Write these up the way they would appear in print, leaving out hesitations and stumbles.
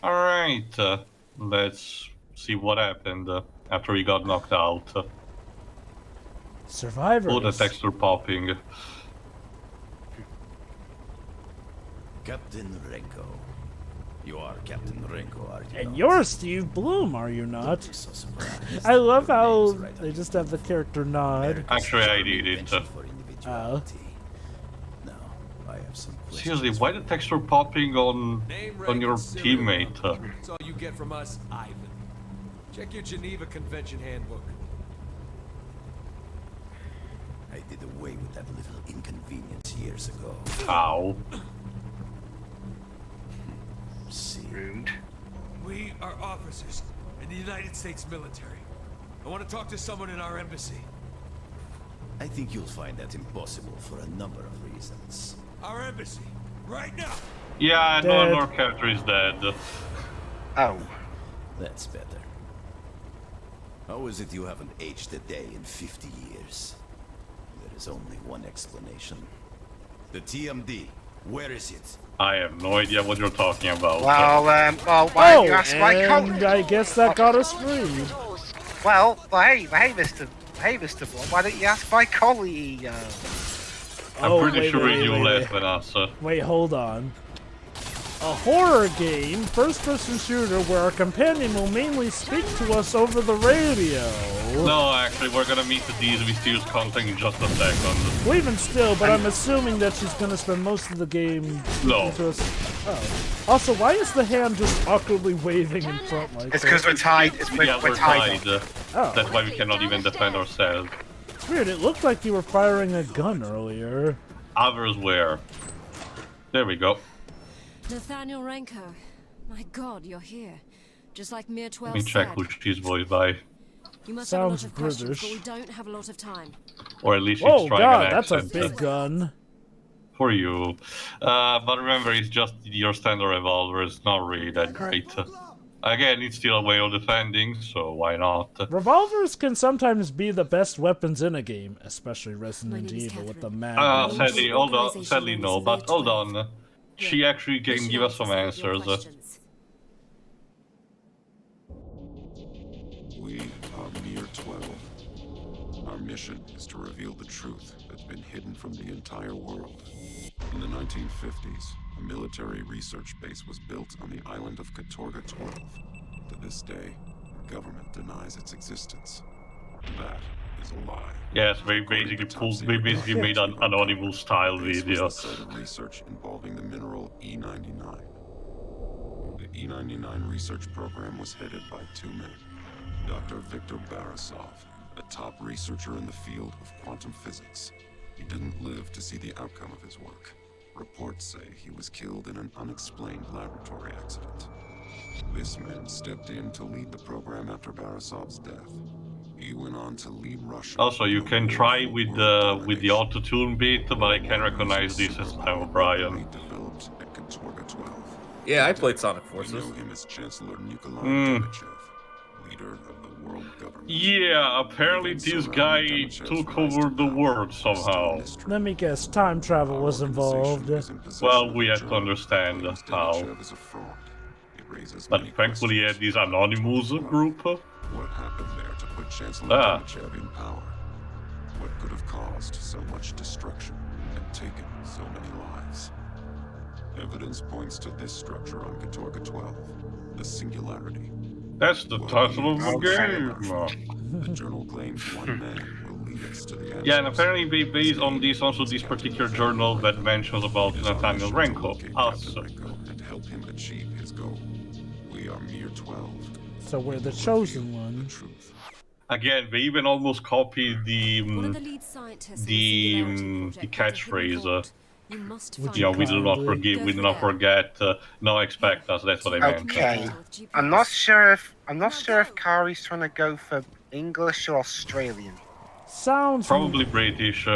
Alright, let's see what happened after he got knocked out. Survivors. Oh, the texture popping. Captain Renko. You are Captain Renko, are you And not? you're Steve Bloom, are you not? Don't be so surprised. I love Your how name's right they on just your have the forehead. character nod. America's Actually, I charming did it. invention for individuality. Now, I have some questions. Seriously, why the texture popping on your teammate? That's all you get from us, Ivan. Check your Geneva Convention handbook. I did away with that little inconvenience years ago. How? See, Rude. We are officers in the United States military. I want to talk to someone in our embassy. I think you'll find that impossible for a number of reasons. Our embassy, right now. Yeah, Dead. no, our character is dead. Oh. That's better. How is it you haven't aged a day in 50 years? There is only one explanation. The TMD. Where is it? I have no idea what you're talking about. Well, why don't you Oh, ask my and colleague? I guess that got us freed. Well, hey, Mr. Bloom, why don't you ask my colleague? I'm pretty wait, sure wait, you wait, left wait. with us. Wait, hold on. A horror game, first-person shooter, where our companion will mainly speak to us over the radio. No, actually, we're gonna meet these mysterious content in just a second. Well, even still, but I'm assuming that she's gonna spend most of the game No. speaking to us. Oh. Also, why is the hand just awkwardly waving in front like It's that? because we're tied. Yeah, we're tied. Oh. That's why we cannot even defend ourselves. It's weird, it looked like you were firing a gun earlier. Others were. There we go. Nathaniel Renko. My god, you're here. Just like Mir 12 Let me check said. who she's voiced by. You must Sounds have a lot of questions, British. but we don't have a lot of time. Or at least she's Oh trying god, an that's a accent. big gun. For you. But remember, it's just your standard revolver. It's not really that great. Again, it's still a way of defending, so why not? Revolvers can sometimes be the best weapons in a game, especially My Resident name is Evil with the Catherine. mag. Sadly, hold on. Organization Sadly, name no, is but Mir hold 12. on. She actually can give us some answers. We are Mir 12. Our mission is to reveal the truth that's been hidden from the entire world. In the 1950s, a military research base was built on the island of Katorga 12. To this day, the government denies its existence. That is a lie. Yes, they basically made an anonymous style This video. was the site of research involving the mineral E99. The E99 research program was headed by two men. Dr. Viktor Barasov, a top researcher in the field of quantum physics. He didn't live to see the outcome of his work. Reports say he was killed in an unexplained laboratory accident. This man stepped in to lead the program after Barasov's death. He went on to lead Russia. Also, you can try with the auto-tune bit, but I can recognize this as Time O'Brien. Developed at Katorga 12. Yeah, I played Sonic We Forces. know him as Chancellor Nikolai Hmm. Demichev, leader of the world government. Yeah, apparently this guy took over the world somehow. Let me guess, time travel was involved. Well, we have to understand how. But thankfully, he had this anonymous group. What happened there to put Chancellor Ah. Demichev in power? What could have caused so much destruction and taken so many lives? Evidence points to this structure on Katorga 12, the Singularity. That's the title of the game. The journal claims one man will lead us to the answers. Yeah, and apparently based on this, also this particular journal that mentions about Nathaniel Renko, us. And help him achieve his goal. We are Mir 12. So we're the chosen one. Truth. Again, they even almost copied One of the lead scientists in the Singularity the project has a hidden catchphrase. vault. You must Would find you Yeah, we do not kindly forgive, we do go not for forget, no expect us, that's what I meant. Okay. I'm not sure if Kari's trying to go for English or Australian. Sounds... Probably British.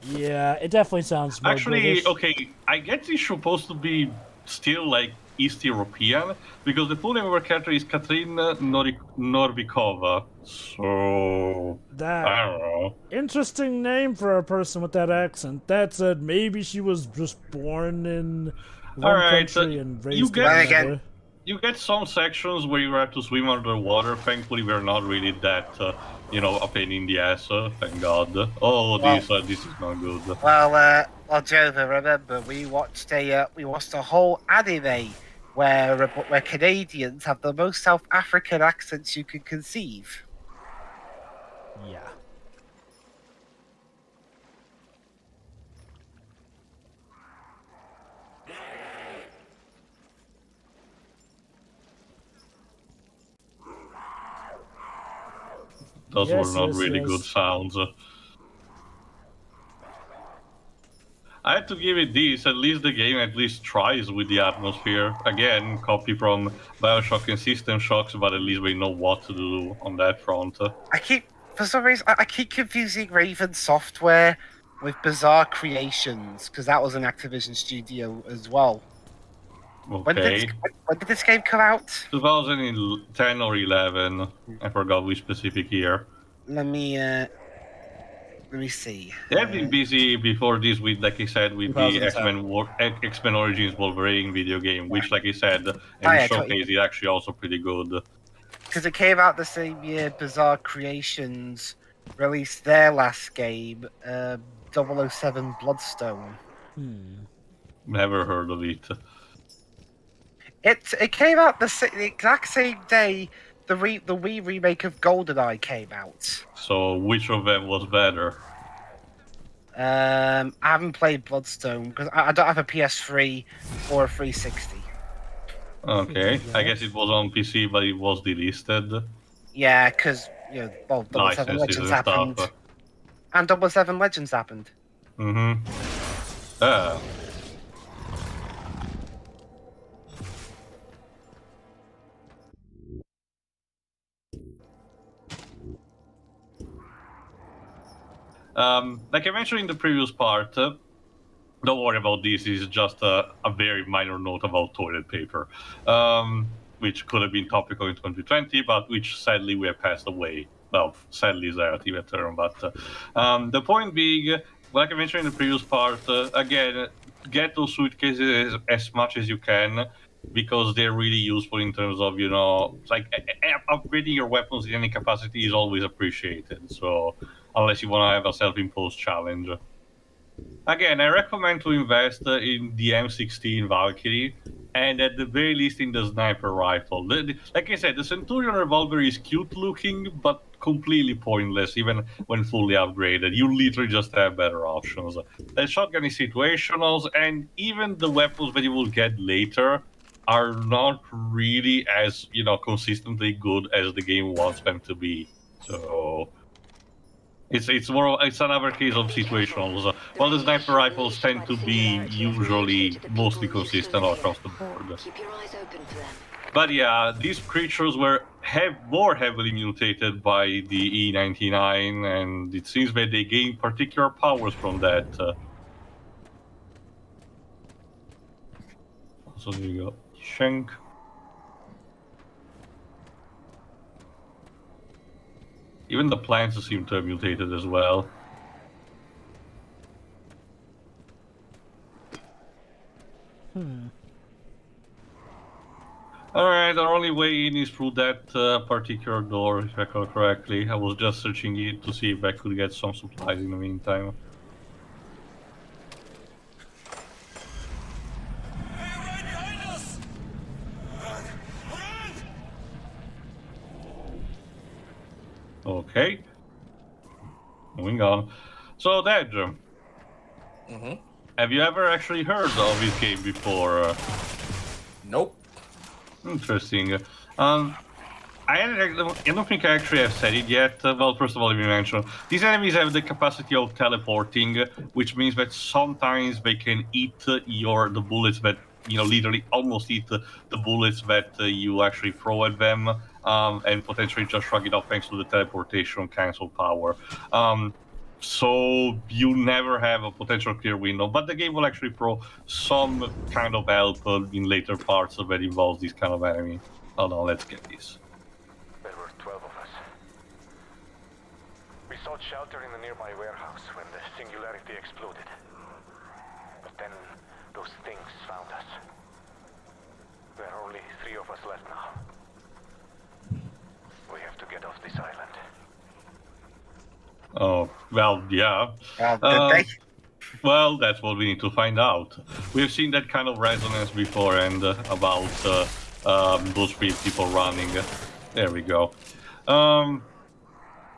Yeah, it definitely sounds more Actually, British. okay, I guess it's supposed to be still like East European, because the full name of her character is Katrina Norvikova, so... That I don't know. interesting name for a person with that accent. That said, maybe she was just born in one Alright, country and raised you in get- Then another. again, you get some sections where you have to swim underwater. Thankfully, we're not really that, a pain in the ass. Thank God. Oh, Well, this is not good. well, Jova, remember we watched a whole anime where Canadians have the most South African accents you can conceive. Yeah. Those were Yes, not yes, really good yes. sounds. I had to give it this. At least the game at least tries with the atmosphere. Again, copy from Bioshock and System Shocks, but at least we know what to do on that front. For some reason, I keep confusing Raven Software with Bizarre Creations because that was an Activision studio as well. Okay. When did this game come out? 2010 or 11. I forgot which specific year. Let me see. They have been busy before this with, like I said, with the 2010. X-Men Origins Wolverine video game, which, like I said, Oh and we yeah, showcased, is actually also pretty good. because it came out the same year Bizarre Creations released their last game, 007 Bloodstone. Never heard of it. It came out the exact same day the Wii remake of GoldenEye came out. So, which of them was better? I haven't played Bloodstone because I don't have a PS3 or a 360. Okay, I guess it was on PC, but it was delisted. Yeah, because 007 Licenses Legends and stuff. happened, and 007 Legends happened. Mm-hmm. Like I mentioned in the previous part, don't worry about this. It's just a very minor note about toilet paper, which could have been topical in 2020, but which sadly we have passed away. Well, sadly is a relative term, but the point being, like I mentioned in the previous part, again, get those suitcases as much as you can because they're really useful in terms of, upgrading your weapons in any capacity is always appreciated. So, unless you want to have a self-imposed challenge. Again, I recommend to invest in the M16 Valkyrie, and at the very least in the sniper rifle. Like I said, the Centurion revolver is cute looking, but completely pointless, even when fully upgraded. You literally just have better options. The shotgun is situational, and even the weapons that you will get later are not really as, consistently good as the game wants them to be. So it's another case of situationals. While the sniper rifles tend to be usually mostly consistent across the board. Keep your eyes open for them. But yeah, these creatures were more heavily mutated by the E99, and it seems that they gain particular powers from that. So there you go. Shank. Even the plants seem to have mutated as well. Alright, our only way in is through that particular door, if I recall correctly. I was just searching it to see if I could get some supplies in the meantime. Okay. Moving on. So, Dej, have you ever actually heard of this game before? Nope. Interesting. I don't think I actually have said it yet. Well, first of all, let me mention, these enemies have the capacity of teleporting, which means that sometimes they can eat the bullets that, literally almost eat the bullets that you actually throw at them, and potentially just shrug it off thanks to the teleportation cancel power. So you never have a potential clear window, but the game will actually throw some kind of help in later parts that involves this kind of enemy. Hold on, let's get this. There were 12 of us. We sought shelter in the nearby warehouse when the Singularity exploded. But then those things found us. There are only 3 of us left now. We have to get off this island. Oh, well, yeah. Did they? Well, that's what we need to find out. We've seen that kind of resonance before, and about those 3 people running. There we go.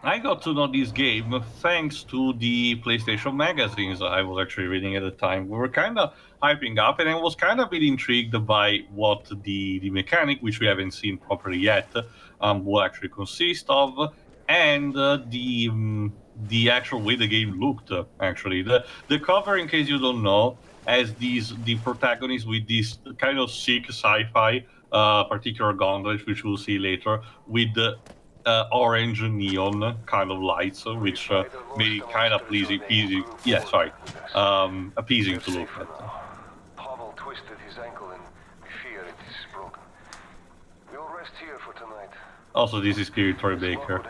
I got to know this game thanks to the PlayStation magazines I was actually reading at the time. We were kind of hyping up, and I was kind of a bit intrigued by what the mechanic, which we haven't seen properly yet, will actually consist of, and the actual way the game looked. Actually, the cover, in case you don't know, has the protagonist with this kind of sick sci-fi particular gauntlet, which we'll see later, with the orange neon kind of lights, which made it kind of appeasing to look at. Pavel twisted his ankle and we fear it is broken. We'll rest here for tonight. Also, this is clearly Troy Baker.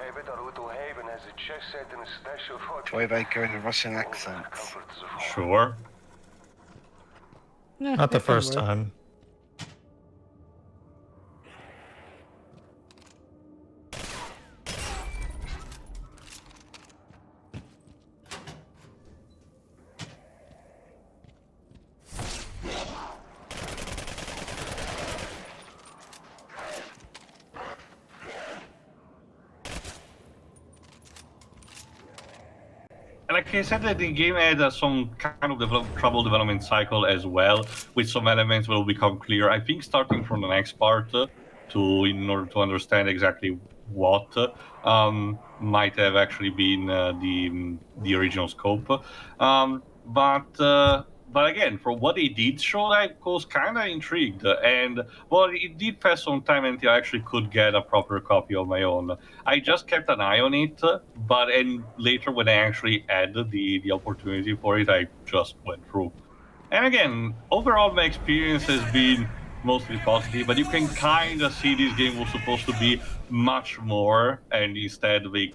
Troy Baker in a Russian accent. Sure. Yeah, Not the it can first work. time. Like I said, that the game had some kind of trouble development cycle as well, with some elements will become clear. I think starting from the next part, in order to understand exactly what might have actually been the original scope. But again, from what they did show, I was kind of intrigued, and well, it did pass some time until I actually could get a proper copy of my own. I just kept an eye on it, and later when I actually had the opportunity for it, I just went through. And again, overall my experience has been mostly positive, but you can kind of see this game was supposed to be much more, and instead they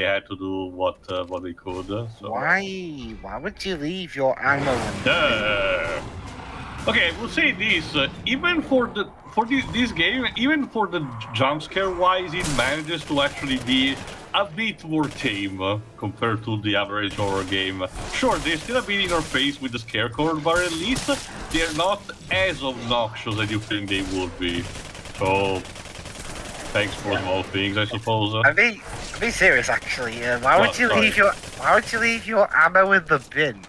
had to do what they could. So. Why would you leave your ammo? Okay, we'll say this: even for this game, even for the jump scare wise, it manages to actually be a bit more tame compared to the average horror game. Sure, they're still a bit in your face with the scare card, but at least they're not as obnoxious as you think they would be. So, thanks for small things, I suppose. I'm being serious, actually. Why would you leave your ammo in the bin?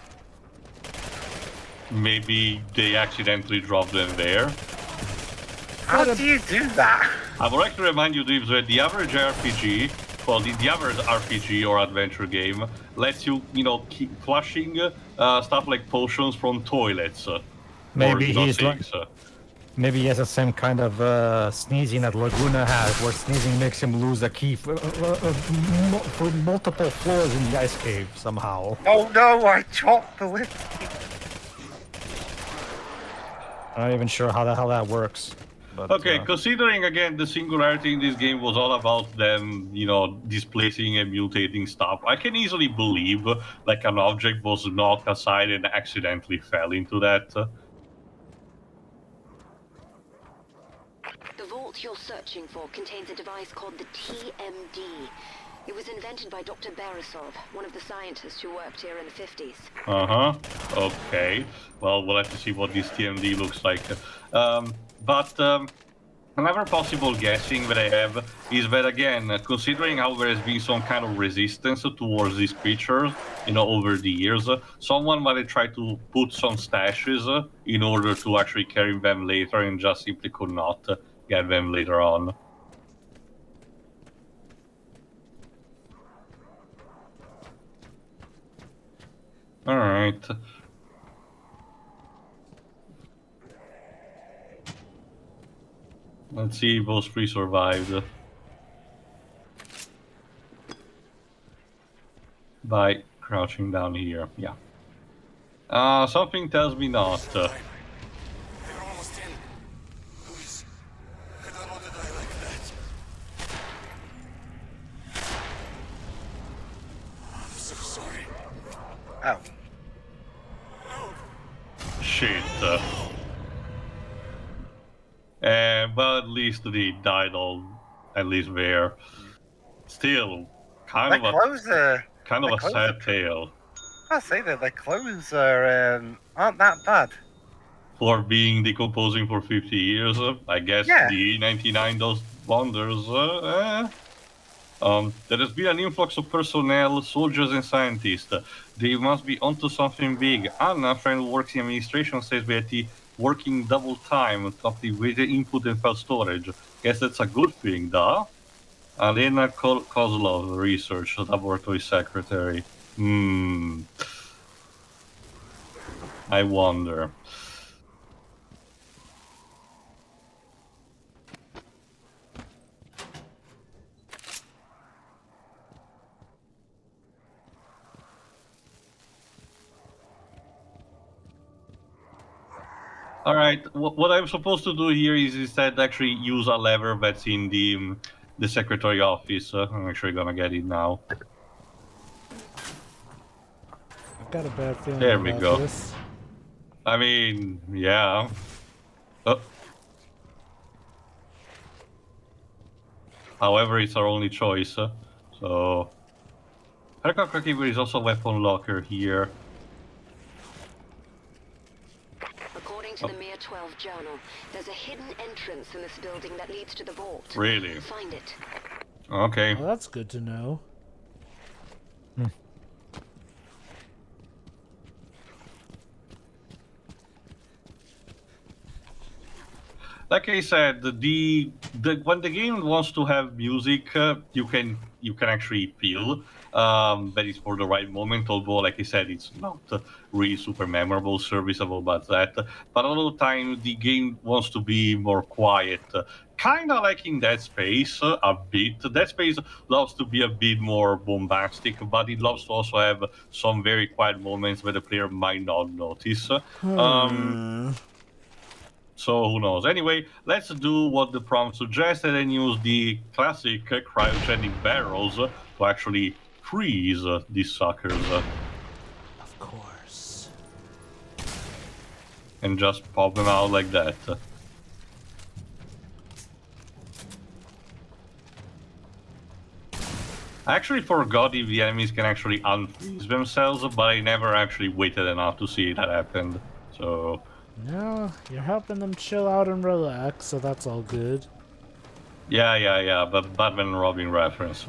Maybe they accidentally dropped them there. How do you do that? I would like to remind you, Dibs, that the average RPG, well, the average RPG or adventure game lets you, keep flushing stuff like potions from toilets. Maybe or, he's like, maybe he has the same kind of sneezing that Laguna has, where sneezing makes him lose a key for multiple floors in the ice cave somehow. Oh no! I chopped the lip. I'm not even sure how the hell that works. But, okay, considering again the singularity in this game was all about them, displacing and mutating stuff, I can easily believe like an object was knocked aside and accidentally fell into that. The vault you're searching for contains a device called the TMD. It was invented by Dr. Barisov, one of the scientists who worked here in the 50s. Okay. Well, we'll have to see what this TMD looks like. Another possible guessing that I have is that, again, considering how there has been some kind of resistance towards these creatures, over the years, someone might have tried to put some stashes in order to actually carry them later and just simply could not get them later on. All right. Let's see if those 3 survived. By crouching down here, yeah. Something tells me not. They're almost in. Please. I don't want to die like that. I'm so sorry. Oh. Shit. least they died all, at least there. Still, kind Their of clothes are... a sad tale. I say that their clothes are aren't that bad. For being decomposing for 50 years, I guess Yeah. the E99 does wonders. There has been an influx of personnel, soldiers and scientists. They must be onto something big. Anna, friend who works in administration, says that the working double time to optimize the input and file storage. Guess that's a good thing, duh? Alena Kozlov, research laboratory secretary. I wonder. All right, what I'm supposed to do here is instead actually use a lever that's in the secretary office. I'm actually gonna get it now. I've got a bad feeling There we about go. this. I mean, yeah. However, it's our only choice. So, Renko is also a weapon locker here. According to the Mir 12 journal, there's a hidden entrance in this building that leads to the vault. Really? Find it. Okay. Well, that's good to know. Like I said, when the game wants to have music, you can actually feel that it's for the right moment. Although, like I said, it's not really super memorable, serviceable, but that. But a lot of time, the game wants to be more quiet, kind of like in Dead Space a bit. Dead Space loves to be a bit more bombastic, but it loves to also have some very quiet moments where the player might not notice. So who knows? Anyway, let's do what the prompt suggested and use the classic cryogenic barrels to actually freeze these suckers. Of course. And just pop them out like that. I actually forgot if the enemies can actually unfreeze themselves, but I never actually waited enough to see that happened. So... Yeah, you're helping them chill out and relax, so that's all good. Yeah, but Batman and Robin reference.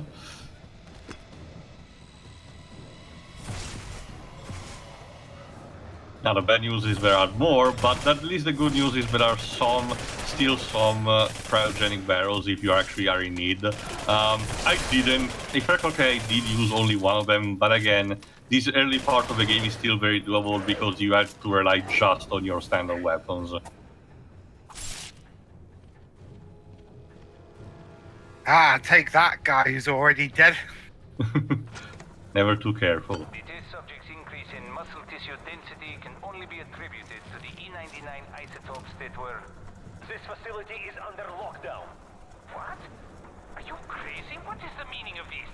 Now the bad news is there are more, but at least the good news is there are still some cryogenic barrels if you actually are in need. I didn't, if I recall, I did use only one of them, but again, this early part of the game is still very doable because you have to rely just on your standard weapons. Ah, take that guy who's already dead. Never too careful. The test subject's increase in muscle tissue density can only be attributed to the E99 isotopes that were... This facility is under lockdown. What? Are you crazy? What is the meaning of this?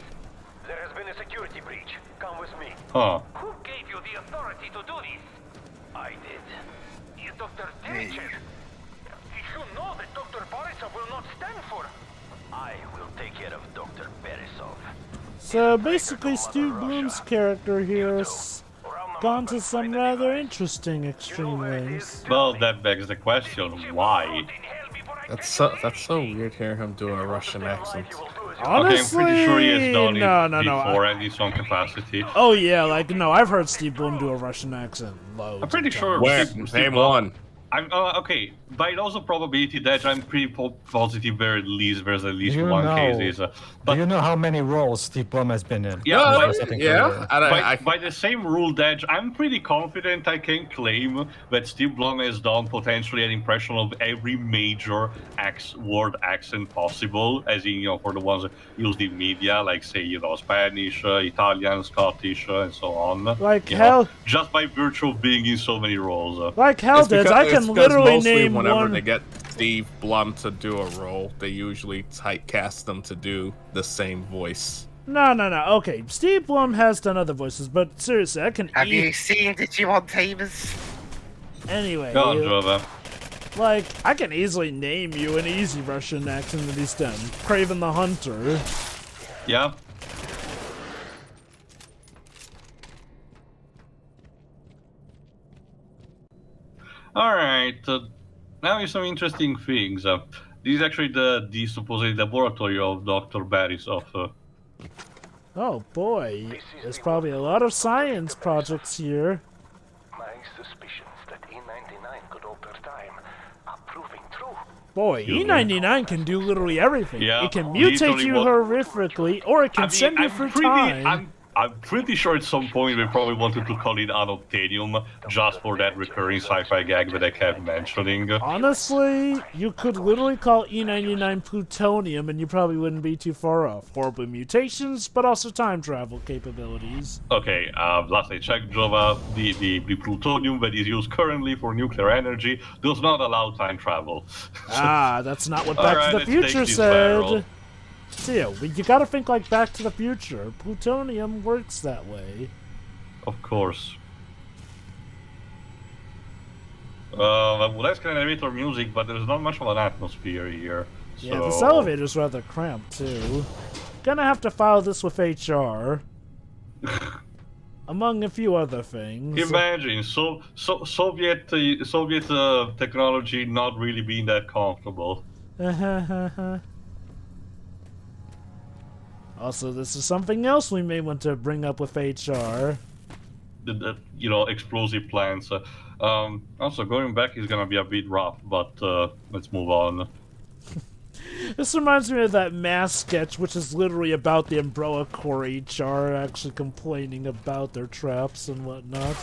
There has been a security breach. Come with me. Huh. Who gave you the authority to do this? I did. You Dr. Dejimon. You know that Dr. Borisov will not stand for... I will take care of Dr. Borisov. So basically, Steve Bloom's character here has gone to some rather interesting extreme lengths. Well, that begs the question, why? That's so weird hearing him doing a Russian accent. Honestly, okay, I'm pretty sure he has done no, it before at his own capacity. Oh yeah, like no, I've heard Steve Bloom do a Russian accent loads. I'm pretty of sure. Where? Name one. I'm okay. By laws of probability, that I'm pretty positive there's at least You one know. case. But Do you know how many roles Steve Blum has been in? Yeah, yeah. By the same rule, Dej, I'm pretty confident I can claim that Steve Blum has done potentially an impression of every major word accent possible, as in, for the ones used in media, like, say, Spanish, Italian, Scottish, and so on. Like hell. Just by virtue of being in so many roles. Like hell, Dej, I can literally name whenever one. they get Steve Blum to do a role, they usually typecast them to do the same voice. No. Okay, Steve Blum has done other voices, but seriously, I can. Have you seen Dejimon Tamers? Anyway. Go on, Jova. Like, I can easily name you an easy Russian accent that he's done. Craven the Hunter. Yeah. Alright, now here's some interesting things. This is actually the supposed laboratory of Dr. Barisov. Oh boy, there's probably a lot of science projects here. My suspicions that E99 could alter time are proving true. Boy, E99 can do literally everything. Yeah, It can mutate you horrifically, or it can send you through time. I'm pretty sure at some point they probably wanted to call it unobtainium just for that recurring sci-fi gag that I kept mentioning. Honestly, you could literally call E99 plutonium and you probably wouldn't be too far off. Horrible mutations, but also time travel capabilities. Okay, last I checked, Jova, the plutonium that is used currently for nuclear energy does not allow time travel. Ah, that's not what Back to the Future said. Still, you gotta think like Back to the Future. Plutonium works that way. Of course. Well, that's kind of elevator music, but there's not much of an atmosphere here. So... Yeah, this elevator's rather cramped, too. Gonna have to file this with HR. Among a few other things. Imagine, Soviet technology not really being that comfortable. Also, this is something else we may want to bring up with HR. The explosive plants. Also, going back is gonna be a bit rough, but let's move on. This reminds me of that mass sketch, which is literally about the Umbrella Corps HR actually complaining about their traps and whatnot.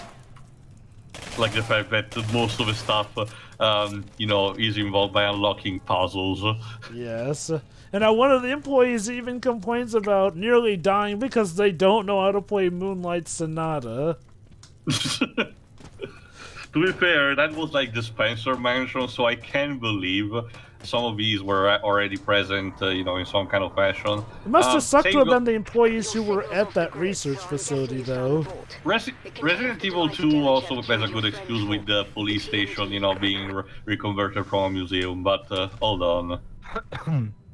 Like the fact that most of the stuff, is involved by unlocking puzzles. Yes. And now one of the employees even complains about nearly dying because they don't know how to play Moonlight Sonata. To be fair, that was like the Spencer Mansion, so I can believe some of these were already present, in some kind of fashion. It must have sucked to have been the employees who were at that research facility, though. Resident Evil 2 also has a good excuse with the police station, being reconverted from a museum, but hold on.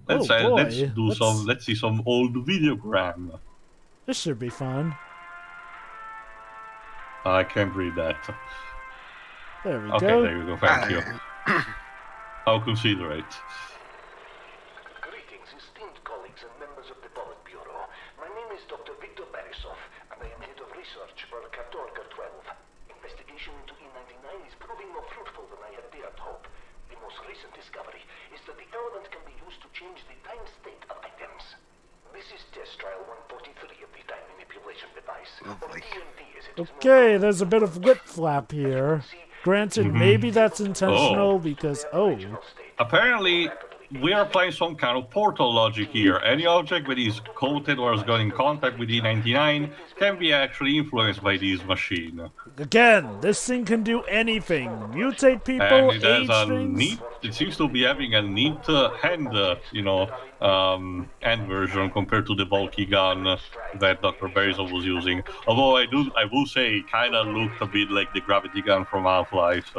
Let's see some old videogram. This should be fun. I can't read that. There we go. Okay, there you go. Thank you. How considerate. Greetings, esteemed colleagues and members of the Politburo. My name is Dr. Victor Barisov, and I am head of research for Katorga 12. Investigation into E99 is proving more fruitful than I had dared hope. The most recent discovery is that the element can be used to change the time state of items. This is test trial 143 of the time manipulation device. Okay, there's a bit of lip flap here. Granted, maybe that's intentional because, Apparently, we are applying some kind of portal logic here. Any object that is coated or has got in contact with E99 can be actually influenced by this machine. Again, this thing can do anything. Mutate people, and it has age things. It seems to be having a neat hand version compared to the bulky gun that Dr. Barisov was using. Although I will say it kind of looked a bit like the gravity gun from Half-Life.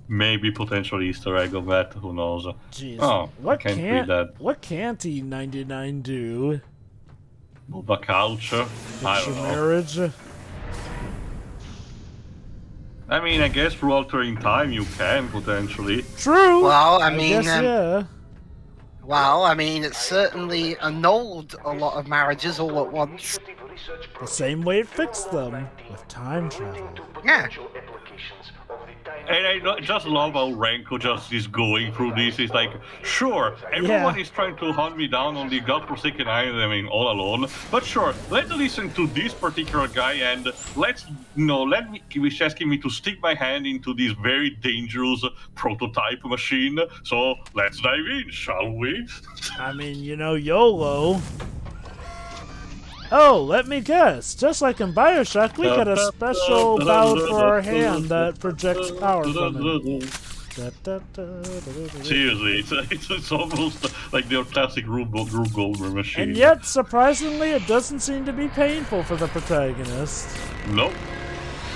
Maybe potential Easter egg of that, who knows. Jeez. Oh, I can't read that. What can't E99 do? Move a couch? I don't know. Marriage? I mean, I guess through altering time you can, potentially. True! Well, I guess, yeah. Well, I mean, it certainly annulled a lot of marriages all at once. The same way it fixed them, with time travel. Yeah. And I just love how Renko just is going through this. It's like, sure, everyone is trying to hunt me down on the godforsaken island, all alone. But sure, let's listen to this particular guy and he's asking me to stick my hand into this very dangerous prototype machine. So let's dive in, shall we? I mean, YOLO. Oh, let me guess. Just like in Bioshock, we got a special valve for our hand that projects power from it. Seriously, it's almost like their classic Rube Goldberg machine. And yet, surprisingly, it doesn't seem to be painful for the protagonist. Nope.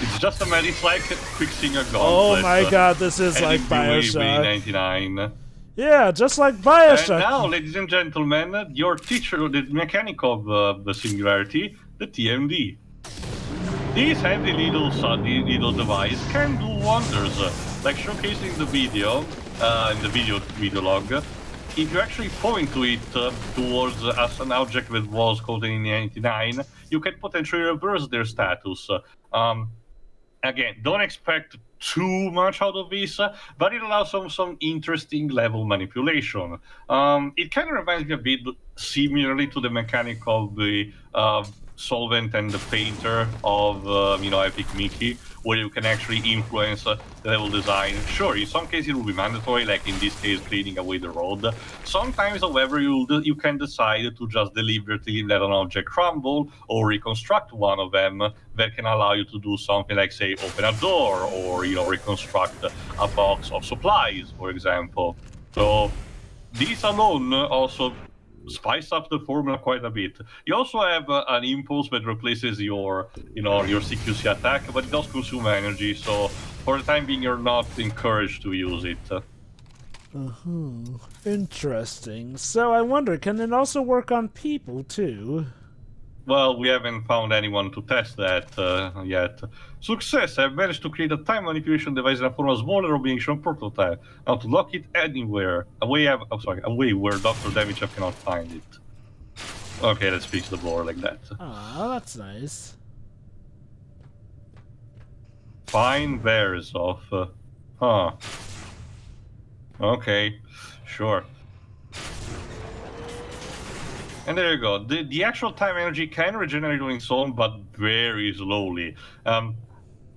It's just a man. It's like fixing a gauntlet. Oh my god, this is like and in Bioshock. 99. Yeah, just like And Bioshock. now, ladies and gentlemen, your teacher, the mechanic of the Singularity, the TMD. This handy little device can do wonders, like showcasing the video, in the video log. If you actually point to it towards as an object that was called in 99, you can potentially reverse their status. Again, don't expect too much out of this, but it allows some interesting level manipulation. It kind of reminds me a bit similarly to the mechanic of the solvent and the painter of Epic Mickey, where you can actually influence the level design. Sure, in some cases it will be mandatory, like in this case, cleaning away the road. Sometimes, however, you can decide to just deliberately let an object crumble or reconstruct one of them that can allow you to do something like, say, open a door or reconstruct a box of supplies, for example. So these alone also spice up the formula quite a bit. You also have an impulse that replaces your CQC attack, but it does consume energy, so for the time being you're not encouraged to use it. Interesting. So I wonder, can it also work on people too? Well, we haven't found anyone to test that yet. Success! I've managed to create a time manipulation device in a form of smaller Rumination prototype. Now to lock it anywhere, away where Dr. Demichev cannot find it. Okay, let's fix the blower like that. Ah, that's nice. Fine bears off. Huh. Okay, sure. And there you go. The actual time energy can regenerate on its own, but very slowly.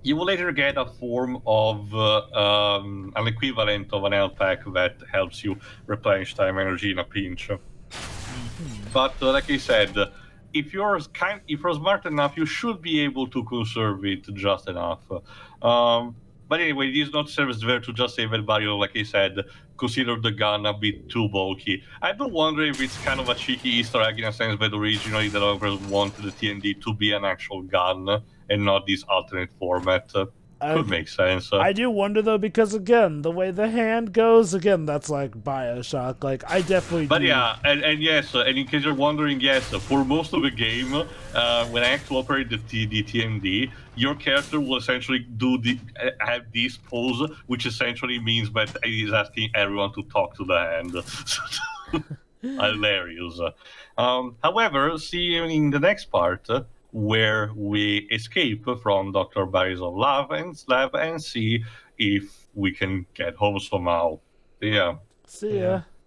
You will later get a form of an equivalent of an health pack that helps you replenish time energy in a pinch. But like I said, if you're smart enough, you should be able to conserve it just enough. But anyway, it is not service there to just save everybody. Like I said, consider the gun a bit too bulky. I do wonder if it's kind of a cheeky Easter egg in a sense that originally the developers wanted the TND to be an actual gun and not this alternate format. Could make sense. I do wonder though, because again, the way the hand goes, again, that's like Bioshock. Like, I definitely But do. yeah, and yes, and in case you're wondering, yes, for most of the game, when I have to operate the TMD, your character will essentially have this pose, which essentially means that it is asking everyone to talk to the hand. Hilarious. However, see in the next part, where we escape from Dr. Barisov's lab and see if we can get home somehow. Yeah. See ya.